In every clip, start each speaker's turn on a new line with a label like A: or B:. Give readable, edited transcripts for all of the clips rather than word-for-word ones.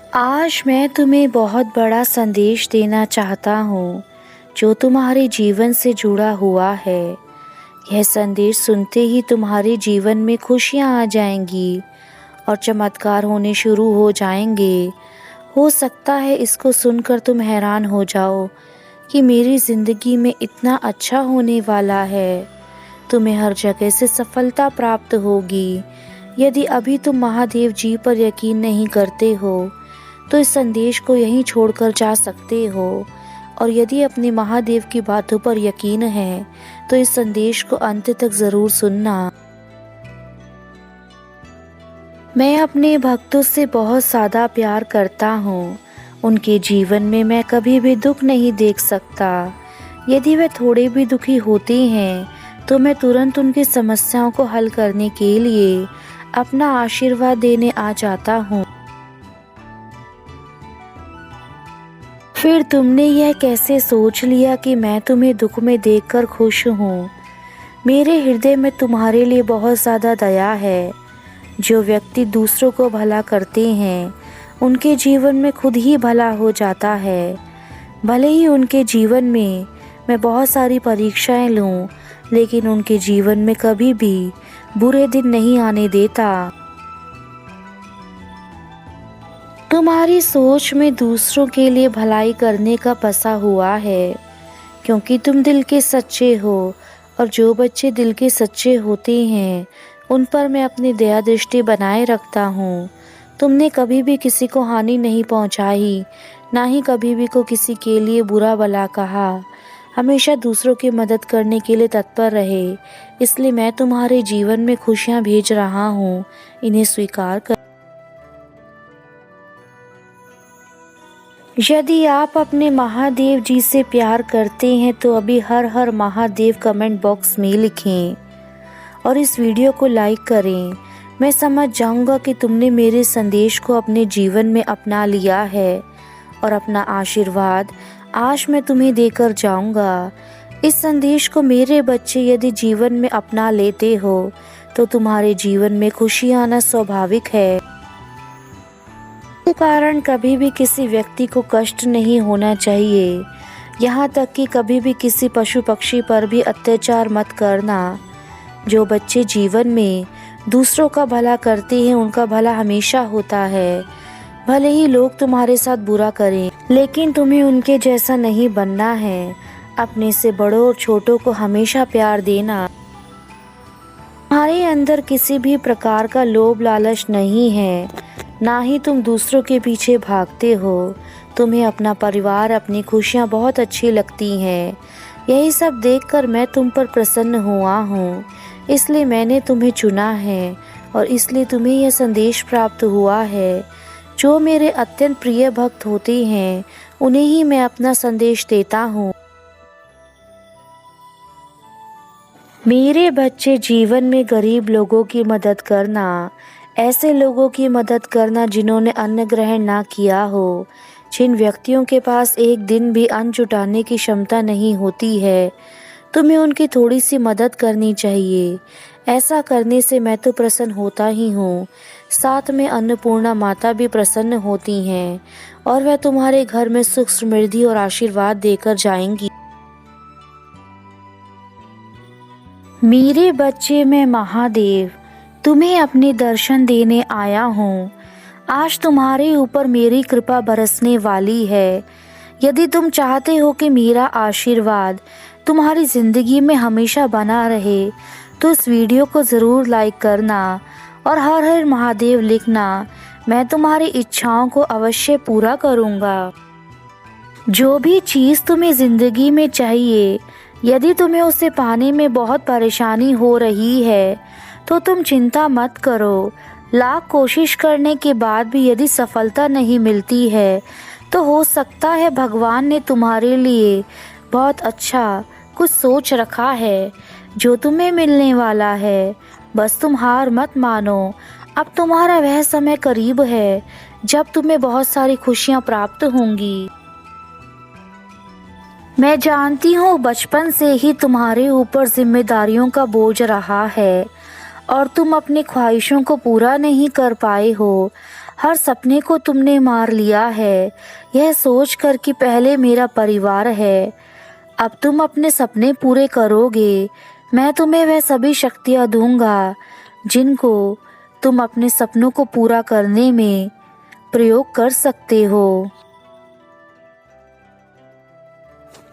A: आज मैं तुम्हें बहुत बड़ा संदेश देना चाहता हूँ जो तुम्हारे जीवन से जुड़ा हुआ है। यह संदेश सुनते ही तुम्हारे जीवन में खुशियाँ आ जाएंगी और चमत्कार होने शुरू हो जाएंगे। हो सकता है इसको सुनकर तुम हैरान हो जाओ कि मेरी ज़िंदगी में इतना अच्छा होने वाला है। तुम्हें हर जगह से सफलता प्राप्त होगी। यदि अभी तुम महादेव जी पर यकीन नहीं करते हो तो इस संदेश को यहीं छोड़कर जा सकते हो, और यदि अपने महादेव की बातों पर यकीन है तो इस संदेश को अंत तक ज़रूर सुनना। मैं अपने भक्तों से बहुत ज़्यादा प्यार करता हूँ। उनके जीवन में मैं कभी भी दुख नहीं देख सकता। यदि वे थोड़े भी दुखी होते हैं तो मैं तुरंत उनकी समस्याओं को हल करने के लिए अपना आशीर्वाद देने आ जाता हूँ। फिर तुमने यह कैसे सोच लिया कि मैं तुम्हें दुख में देखकर खुश हूँ? मेरे हृदय में तुम्हारे लिए बहुत ज़्यादा दया है। जो व्यक्ति दूसरों को भला करते हैं उनके जीवन में खुद ही भला हो जाता है। भले ही उनके जीवन में मैं बहुत सारी परीक्षाएं लूँ, लेकिन उनके जीवन में कभी भी बुरे दिन नहीं आने देता। तुम्हारी सोच में दूसरों के लिए भलाई करने का बसा हुआ है, क्योंकि तुम दिल के सच्चे हो, और जो बच्चे दिल के सच्चे होते हैं उन पर मैं अपनी दया दृष्टि बनाए रखता हूँ। तुमने कभी भी किसी को हानि नहीं पहुँचाई, ना ही कभी भी को किसी के लिए बुरा भला कहा। हमेशा दूसरों की मदद करने के लिए तत्पर रहे, इसलिए मैं तुम्हारे जीवन में खुशियाँ भेज रहा हूँ। इन्हें स्वीकार कर। यदि आप अपने महादेव जी से प्यार करते हैं तो अभी हर हर महादेव कमेंट बॉक्स में लिखें और इस वीडियो को लाइक करें। मैं समझ जाऊंगा कि तुमने मेरे संदेश को अपने जीवन में अपना लिया है, और अपना आशीर्वाद आज मैं तुम्हें देकर जाऊंगा। इस संदेश को मेरे बच्चे यदि जीवन में अपना लेते हो तो तुम्हारे जीवन में खुशी आना स्वाभाविक है। के कारण कभी भी किसी व्यक्ति को कष्ट नहीं होना चाहिए। यहाँ तक कि कभी भी किसी पशु पक्षी पर भी अत्याचार मत करना। जो बच्चे जीवन में दूसरों का भला करते हैं उनका भला हमेशा होता है। भले ही लोग तुम्हारे साथ बुरा करें, लेकिन तुम्हें उनके जैसा नहीं बनना है। अपने से बड़ों और छोटों को हमेशा प्यार देना। तुम्हारे अंदर किसी भी प्रकार का लोभ लालच नहीं है, ना ही तुम दूसरों के पीछे भागते हो। तुम्हें अपना परिवार, अपनी खुशियाँ बहुत अच्छी लगती हैं। यही सब देखकर मैं तुम पर प्रसन्न हुआ हूँ, इसलिए मैंने तुम्हें चुना है, और इसलिए तुम्हें यह संदेश प्राप्त हुआ है। जो मेरे अत्यंत प्रिय भक्त होते हैं उन्हें ही मैं अपना संदेश देता हूँ। मेरे बच्चे, जीवन में गरीब लोगों की मदद करना, ऐसे लोगों की मदद करना जिन्होंने अन्न ग्रहण ना किया हो, जिन व्यक्तियों के पास एक दिन भी अन्न जुटाने की क्षमता नहीं होती है, तुम्हें उनकी थोड़ी सी मदद करनी चाहिए। ऐसा करने से मैं तो प्रसन्न होता ही हूँ, साथ में अन्नपूर्णा माता भी प्रसन्न होती हैं, और वह तुम्हारे घर में सुख समृद्धि और आशीर्वाद देकर जाएंगी। मेरे बच्चे, मैं महादेव तुम्हें अपने दर्शन देने आया हूँ। आज तुम्हारे ऊपर मेरी कृपा बरसने वाली है। यदि तुम चाहते हो कि मेरा आशीर्वाद तुम्हारी ज़िंदगी में हमेशा बना रहे तो इस वीडियो को ज़रूर लाइक करना और हर हर महादेव लिखना। मैं तुम्हारी इच्छाओं को अवश्य पूरा करूँगा। जो भी चीज़ तुम्हें ज़िंदगी में चाहिए, यदि तुम्हें उसे पाने में बहुत परेशानी हो रही है तो तुम चिंता मत करो। लाख कोशिश करने के बाद भी यदि सफलता नहीं मिलती है तो हो सकता है भगवान ने तुम्हारे लिए बहुत अच्छा कुछ सोच रखा है जो तुम्हें मिलने वाला है। बस तुम हार मत मानो। अब तुम्हारा वह समय करीब है जब तुम्हें बहुत सारी खुशियाँ प्राप्त होंगी। मैं जानती हूँ बचपन से ही तुम्हारे ऊपर जिम्मेदारियों का बोझ रहा है और तुम अपनी ख्वाहिशों को पूरा नहीं कर पाए हो। हर सपने को तुमने मार लिया है, यह सोच कर कि पहले मेरा परिवार है। अब तुम अपने सपने पूरे करोगे, मैं तुम्हें वह सभी शक्तियाँ दूंगा जिनको तुम अपने सपनों को पूरा करने में प्रयोग कर सकते हो।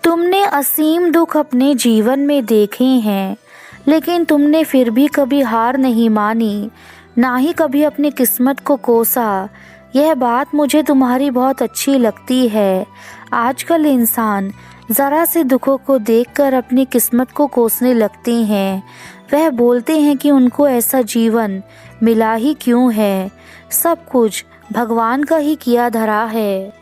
A: तुमने असीम दुख अपने जीवन में देखे हैं, लेकिन तुमने फिर भी कभी हार नहीं मानी, ना ही कभी अपनी किस्मत को कोसा। यह बात मुझे तुम्हारी बहुत अच्छी लगती है। आजकल इंसान ज़रा से दुखों को देखकर अपनी किस्मत को कोसने लगते हैं। वह बोलते हैं कि उनको ऐसा जीवन मिला ही क्यों है, सब कुछ भगवान का ही किया धरा है।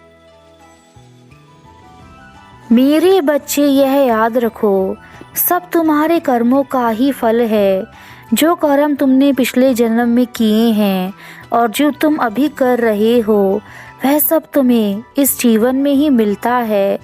A: मेरे बच्चे, यह याद रखो, सब तुम्हारे कर्मों का ही फल है। जो कर्म तुमने पिछले जन्म में किए हैं और जो तुम अभी कर रहे हो, वह सब तुम्हें इस जीवन में ही मिलता है।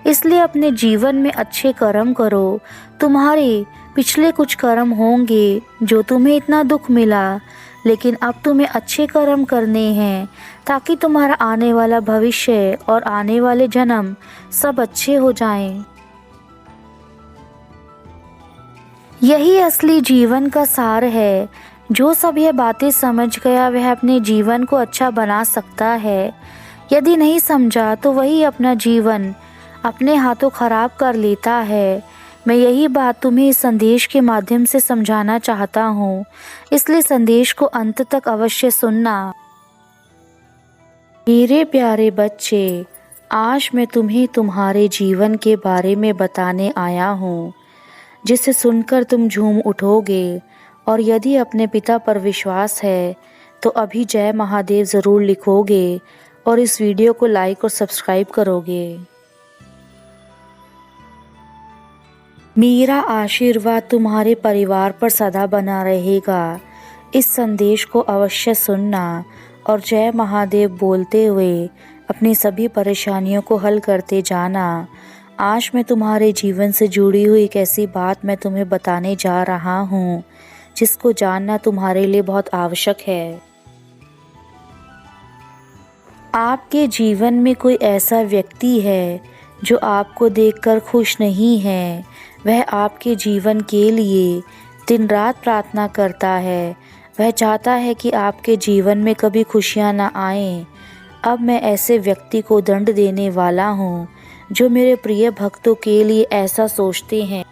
A: इसलिए अपने जीवन में अच्छे कर्म करो। तुम्हारे पिछले कुछ कर्म होंगे जो तुम्हें इतना दुख मिला, लेकिन अब तुम्हें अच्छे कर्म करने हैं ताकि तुम्हारा आने वाला भविष्य और आने वाले जन्म सब अच्छे हो जाएं। यही असली जीवन का सार है। जो सब यह बातें समझ गया वह अपने जीवन को अच्छा बना सकता है। यदि नहीं समझा तो वही अपना जीवन अपने हाथों खराब कर लेता है। मैं यही बात तुम्हें इस संदेश के माध्यम से समझाना चाहता हूँ, इसलिए संदेश को अंत तक अवश्य सुनना। मेरे प्यारे बच्चे, आज मैं तुम्हें तुम्हारे जीवन के बारे में बताने आया हूँ, जिसे सुनकर तुम झूम उठोगे। और यदि अपने पिता पर विश्वास है तो अभी जय महादेव ज़रूर लिखोगे और इस वीडियो को लाइक और सब्सक्राइब करोगे। मेरा आशीर्वाद तुम्हारे परिवार पर सदा बना रहेगा। इस संदेश को अवश्य सुनना और जय महादेव बोलते हुए अपनी सभी परेशानियों को हल करते जाना। आज मैं तुम्हारे जीवन से जुड़ी हुई एक ऐसी बात मैं तुम्हें बताने जा रहा हूँ, जिसको जानना तुम्हारे लिए बहुत आवश्यक है। आपके जीवन में कोई ऐसा व्यक्ति है जो आपको देखकर खुश नहीं है। वह आपके जीवन के लिए दिन रात प्रार्थना करता है। वह चाहता है कि आपके जीवन में कभी खुशियाँ ना आएं। अब मैं ऐसे व्यक्ति को दंड देने वाला हूँ जो मेरे प्रिय भक्तों के लिए ऐसा सोचते हैं।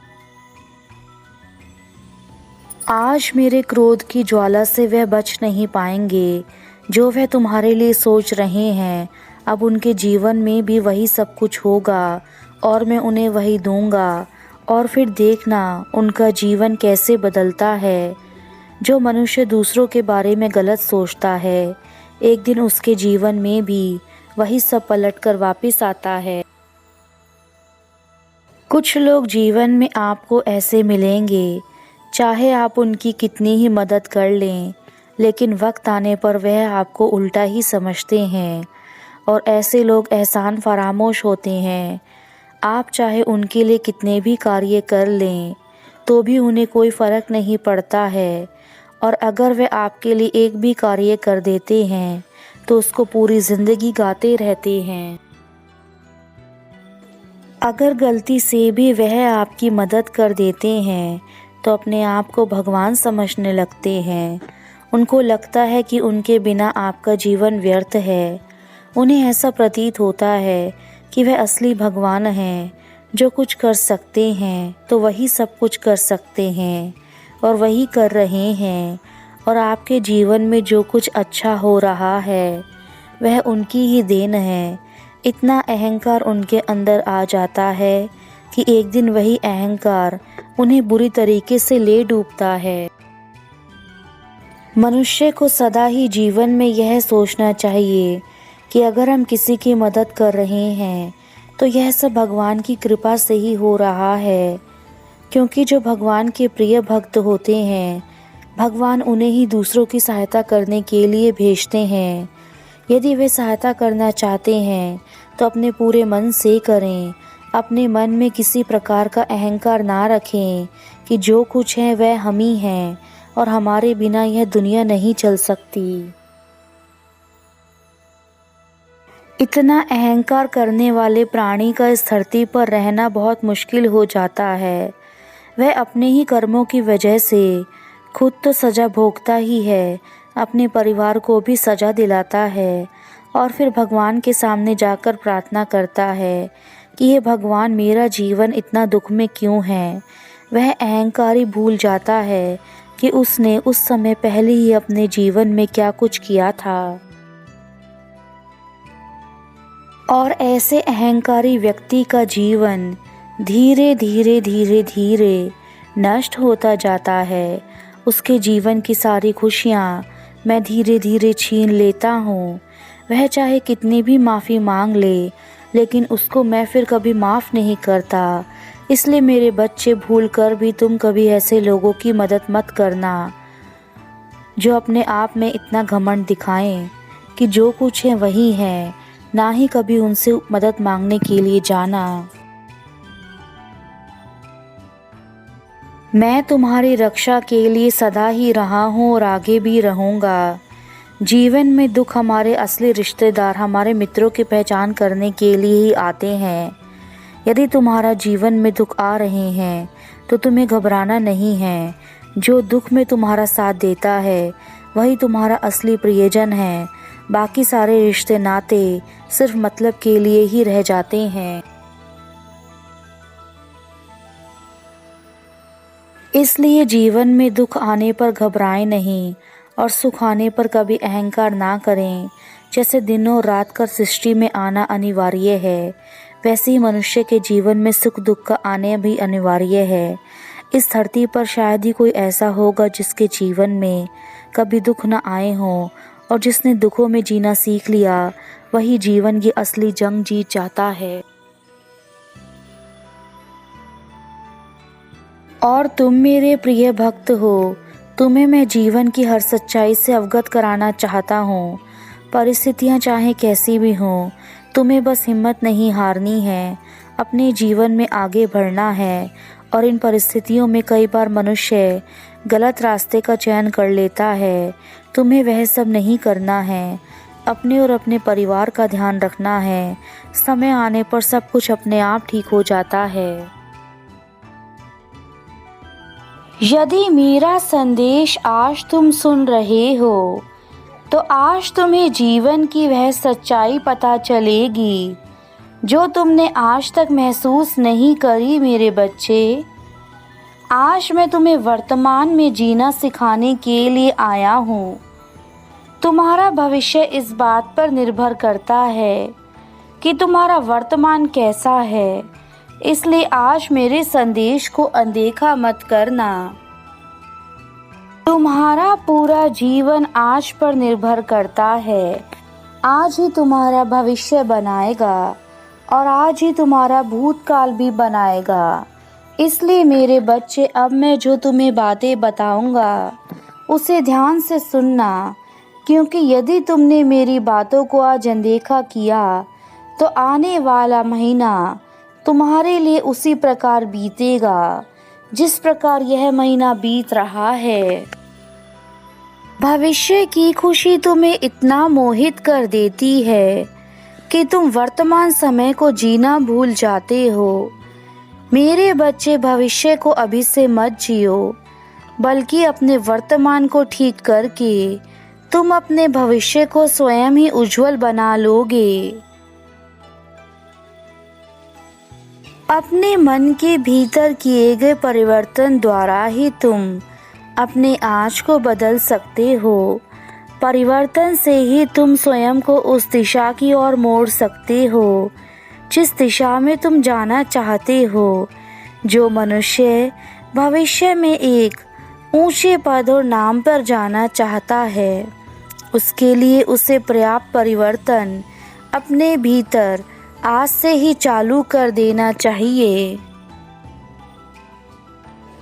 A: आज मेरे क्रोध की ज्वाला से वह बच नहीं पाएंगे। जो वह तुम्हारे लिए सोच रहे हैं, अब उनके जीवन में भी वही सब कुछ होगा और मैं उन्हें वही दूंगा। और फिर देखना उनका जीवन कैसे बदलता है। जो मनुष्य दूसरों के बारे में गलत सोचता है, एक दिन उसके जीवन में भी वही सब पलटकर वापस आता है। कुछ लोग जीवन में आपको ऐसे मिलेंगे, चाहे आप उनकी कितनी ही मदद कर लें, लेकिन वक्त आने पर वह आपको उल्टा ही समझते हैं और ऐसे लोग एहसान फरामोश होते हैं। आप चाहे उनके लिए कितने भी कार्य कर लें तो भी उन्हें कोई फ़र्क नहीं पड़ता है, और अगर वे आपके लिए एक भी कार्य कर देते हैं तो उसको पूरी ज़िंदगी गाते रहते हैं। अगर गलती से भी वह आपकी मदद कर देते हैं तो अपने आप को भगवान समझने लगते हैं। उनको लगता है कि उनके बिना आपका जीवन व्यर्थ है। उन्हें ऐसा प्रतीत होता है कि वह असली भगवान हैं, जो कुछ कर सकते हैं तो वही सब कुछ कर सकते हैं और वही कर रहे हैं। और आपके जीवन में जो कुछ अच्छा हो रहा है वह उनकी ही देन है। इतना अहंकार उनके अंदर आ जाता है कि एक दिन वही अहंकार उन्हें बुरी तरीके से ले डूबता है। मनुष्य को सदा ही जीवन में यह सोचना चाहिए कि अगर हम किसी की मदद कर रहे हैं तो यह सब भगवान की कृपा से ही हो रहा है, क्योंकि जो भगवान के प्रिय भक्त होते हैं, भगवान उन्हें ही दूसरों की सहायता करने के लिए भेजते हैं। यदि वे सहायता करना चाहते हैं तो अपने पूरे मन से करें। अपने मन में किसी प्रकार का अहंकार ना रखें कि जो कुछ है वह हम ही हैं और हमारे बिना यह दुनिया नहीं चल सकती। इतना अहंकार करने वाले प्राणी का इस धरती पर रहना बहुत मुश्किल हो जाता है। वह अपने ही कर्मों की वजह से खुद तो सज़ा भोगता ही है, अपने परिवार को भी सज़ा दिलाता है और फिर भगवान के सामने जाकर प्रार्थना करता है कि हे भगवान, मेरा जीवन इतना दुख में क्यों है। वह अहंकारी भूल जाता है कि उसने उस समय पहले ही अपने जीवन में क्या कुछ किया था। और ऐसे अहंकारी व्यक्ति का जीवन धीरे धीरे धीरे धीरे नष्ट होता जाता है। उसके जीवन की सारी खुशियाँ मैं धीरे धीरे छीन लेता हूँ। वह चाहे कितनी भी माफ़ी मांग ले, लेकिन उसको मैं फिर कभी माफ़ नहीं करता। इसलिए मेरे बच्चे, भूल कर भी तुम कभी ऐसे लोगों की मदद मत करना जो अपने आप में इतना घमंड दिखाएं कि जो कुछ है वही है। ना ही कभी उनसे मदद मांगने के लिए जाना। मैं तुम्हारी रक्षा के लिए सदा ही रहा हूँ और आगे भी रहूँगा। जीवन में दुख हमारे असली रिश्तेदार, हमारे मित्रों की पहचान करने के लिए ही आते हैं। यदि तुम्हारा जीवन में दुख आ रहे हैं तो तुम्हें घबराना नहीं है। जो दुख में तुम्हारा साथ देता है वही तुम्हारा असली प्रियजन है। बाकी सारे रिश्ते नाते सिर्फ मतलब के लिए ही रह जाते हैं। इसलिए जीवन में दुख आने पर घबराएं नहीं और सुख आने पर कभी अहंकार ना करें। जैसे दिनों रात का सृष्टि में आना अनिवार्य है, वैसे ही मनुष्य के जीवन में सुख दुख का आने भी अनिवार्य है। इस धरती पर शायद ही कोई ऐसा होगा जिसके जीवन में कभी दुख न आए हों, और जिसने दुखों में जीना सीख लिया वही जीवन की असली जंग जीत जाता है। और तुम मेरे प्रिय भक्त हो, तुम्हें मैं जीवन की हर सच्चाई से अवगत कराना चाहता हूँ। परिस्थितियाँ चाहे कैसी भी हों, तुम्हें बस हिम्मत नहीं हारनी है, अपने जीवन में आगे बढ़ना है। और इन परिस्थितियों में कई बार मनुष्य गलत रास्ते का चयन कर लेता है। तुम्हें वह सब नहीं करना है। अपने और अपने परिवार का ध्यान रखना है। समय आने पर सब कुछ अपने आप ठीक हो जाता है। यदि मेरा संदेश आज तुम सुन रहे हो तो आज तुम्हें जीवन की वह सच्चाई पता चलेगी जो तुमने आज तक महसूस नहीं करी। मेरे बच्चे, आज मैं तुम्हें वर्तमान में जीना सिखाने के लिए आया हूँ। तुम्हारा भविष्य इस बात पर निर्भर करता है कि तुम्हारा वर्तमान कैसा है। इसलिए आज मेरे संदेश को अनदेखा मत करना। तुम्हारा पूरा जीवन आज पर निर्भर करता है। आज ही तुम्हारा भविष्य बनाएगा और आज ही तुम्हारा भूतकाल भी बनाएगा। इसलिए मेरे बच्चे, अब मैं जो तुम्हें बातें बताऊंगा उसे ध्यान से सुनना, क्योंकि यदि तुमने मेरी बातों को आज अनदेखा किया तो आने वाला महीना तुम्हारे लिए उसी प्रकार बीतेगा जिस प्रकार यह महीना बीत रहा है। भविष्य की खुशी तुम्हें इतना मोहित कर देती है कि तुम वर्तमान समय को जीना भूल जाते हो। मेरे बच्चे, भविष्य को अभी से मत जियो, बल्कि अपने वर्तमान को ठीक करके तुम अपने भविष्य को स्वयं ही उज्जवल बना लोगे। अपने मन के भीतर किए गए परिवर्तन द्वारा ही तुम अपने आज को बदल सकते हो। परिवर्तन से ही तुम स्वयं को उस दिशा की ओर मोड़ सकते हो जिस दिशा में तुम जाना चाहते हो। जो मनुष्य भविष्य में एक ऊंचे पद और नाम पर जाना चाहता है, उसके लिए उसे पर्याप्त परिवर्तन अपने भीतर आज से ही चालू कर देना चाहिए।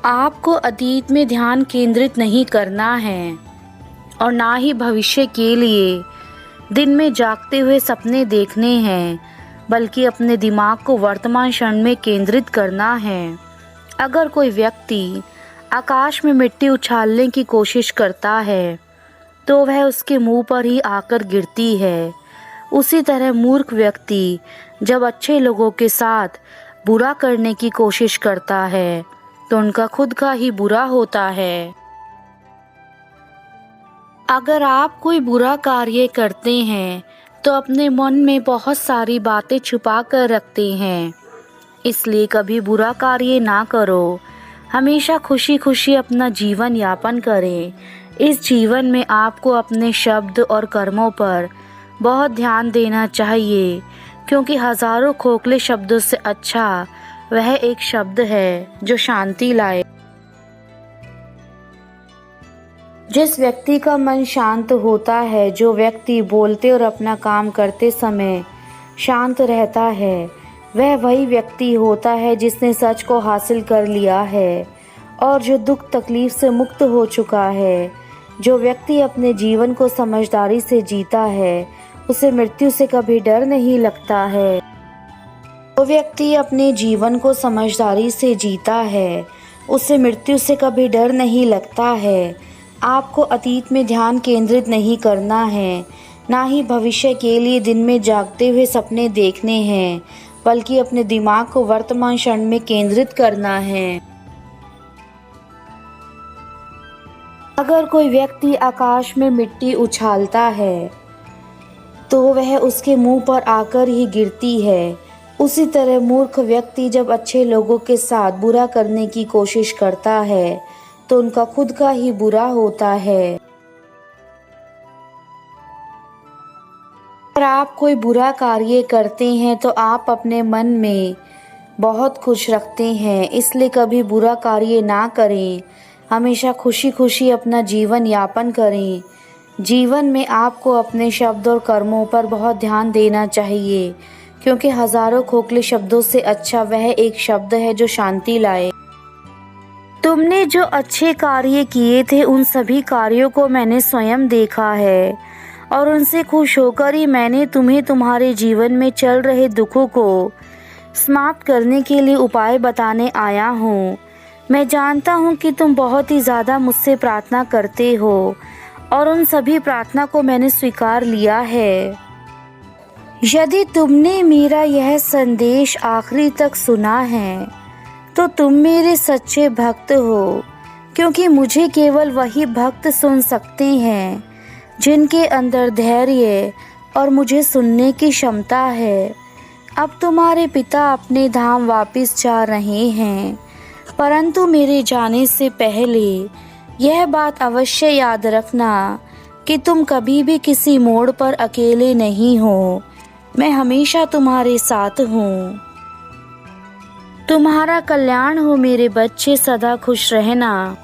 A: आपको अतीत में ध्यान केंद्रित नहीं करना है और ना ही भविष्य के लिए दिन में जागते हुए सपने देखने हैं, बल्कि अपने दिमाग को वर्तमान क्षण में केंद्रित करना है। अगर कोई व्यक्ति आकाश में मिट्टी उछालने की कोशिश करता है तो वह उसके मुंह पर ही आकर गिरती है। उसी तरह मूर्ख व्यक्ति जब अच्छे लोगों के साथ बुरा करने की कोशिश करता है तो उनका खुद का ही बुरा होता है। अगर आप कोई बुरा कार्य करते हैं तो अपने मन में बहुत सारी बातें छुपा कर रखते हैं, इसलिए कभी बुरा कार्य ना करो। हमेशा खुशी खुशी अपना जीवन यापन करें। इस जीवन में आपको अपने शब्द और कर्मों पर बहुत ध्यान देना चाहिए, क्योंकि हजारों खोखले शब्दों से अच्छा वह एक शब्द है जो शांति लाए। जिस व्यक्ति का मन शांत होता है, जो व्यक्ति बोलते और अपना काम करते समय शांत रहता है, वह वही व्यक्ति होता है जिसने सच को हासिल कर लिया है और जो दुख तकलीफ से मुक्त हो चुका है। जो व्यक्ति अपने जीवन को समझदारी से जीता है, उसे मृत्यु से कभी डर नहीं लगता है। जो व्यक्ति अपने जीवन को समझदारी से जीता है, उसे मृत्यु से कभी डर नहीं लगता है। आपको अतीत में ध्यान केंद्रित नहीं करना है, ना ही भविष्य के लिए दिन में जागते हुए सपने देखने हैं, बल्कि अपने दिमाग को वर्तमान क्षण में केंद्रित करना है। अगर कोई व्यक्ति आकाश में मिट्टी उछालता है तो वह उसके मुंह पर आकर ही गिरती है। उसी तरह मूर्ख व्यक्ति जब अच्छे लोगों के साथ बुरा करने की कोशिश करता है तो उनका खुद का ही बुरा होता है। अगर आप कोई बुरा कार्य करते हैं तो आप अपने मन में बहुत खुश रखते हैं, इसलिए कभी बुरा कार्य ना करें। हमेशा खुशी खुशी अपना जीवन यापन करें। जीवन में आपको अपने शब्द और कर्मों पर बहुत ध्यान देना चाहिए, क्योंकि हजारों खोखले शब्दों से अच्छा वह एक शब्द है जो शांति लाए। तुमने जो अच्छे कार्य किए थे उन सभी कार्यों को मैंने स्वयं देखा है और उनसे खुश होकर ही मैंने तुम्हें तुम्हारे जीवन में चल रहे दुखों को समाप्त करने के लिए उपाय बताने आया हूँ। मैं जानता हूँ कि तुम बहुत ही ज़्यादा मुझसे प्रार्थना करते हो और उन सभी प्रार्थना को मैंने स्वीकार लिया है। यदि तुमने मेरा यह संदेश आखिरी तक सुना है तो तुम मेरे सच्चे भक्त हो, क्योंकि मुझे केवल वही भक्त सुन सकते हैं जिनके अंदर धैर्य और मुझे सुनने की क्षमता है। अब तुम्हारे पिता अपने धाम वापस जा रहे हैं, परंतु मेरे जाने से पहले यह बात अवश्य याद रखना कि तुम कभी भी किसी मोड़ पर अकेले नहीं हो। मैं हमेशा तुम्हारे साथ हूँ। तुम्हारा कल्याण हो मेरे बच्चे, सदा खुश रहना।